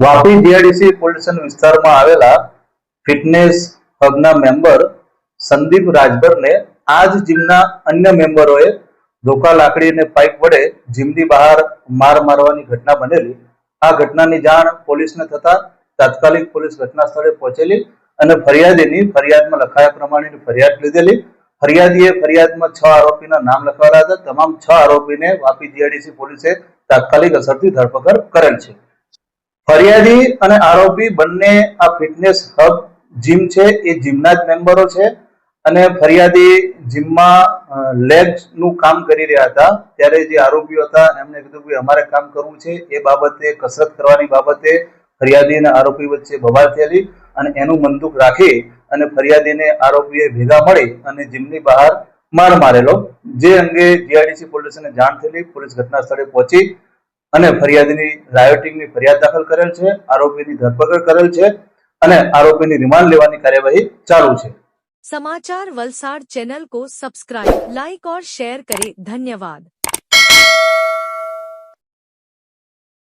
Vapi GIDC police station વિસ્તારમાં આવેલા fitness હબના member Sandeep રાજભરને આ જ જીમના અન્ય મેમ્બરોએ ધોકા લાકડી અને પાઇપ વડે જીમની બહાર માર મારવાની ઘટના બનેલી. આ ઘટનાની જાણ પોલીસને થતા તાત્કાલિક પોલીસ ઘટના સ્થળે પહોંચેલી અને ફરિયાદીની ફરિયાદમાં લખાયા પ્રમાણેની ફરિયાદ લીધેલી. ફરિયાદીએ ફરિયાદમાં 6 આરોપીના નામ લખાવેલા હતા. તમામ 6 આરોપીને વાપી જીઆઈડીસી પોલીસે તાત્કાલિક અસરથી ધરપકડ કરેલ છે. ફરિયાદી અને આરોપી બંને આ ફિટનેસ હબ જીમ છે એ જીમના જ મેમ્બરો છે અને ફરિયાદી જીમમાં લેગ્સ નું કામ કરી રહ્યા હતા ત્યારે જે આરોપીઓ હતા એમને કીધું કે અમારે કામ કરવું છે. એ બાબતે કસરત કરવાની બાબતે ફરિયાદી અને આરોપી વચ્ચે બબાલ થયેલી અને એનું બંદૂક રાખી અને ફરિયાદીને આરોપીએ ભેગા મળી અને જીમની બહાર માર મારેલો. જે અંગે જીઆઈડીસી પોલીસને જાણ થયેલી. પોલીસ ઘટના સ્થળે પહોંચી અને ફરિયાદીની રાયોટિંગની ફરિયાદ દાખલ કરેલ છે. આરોપીની ધરપકડ કરેલ છે અને આરોપીની રિમાન્ડ લેવાની કાર્યવાહી ચાલુ છે. समाचार वलसाड चैनल को सब्सक्राइब, लाइक और शेयर करें। धन्यवाद।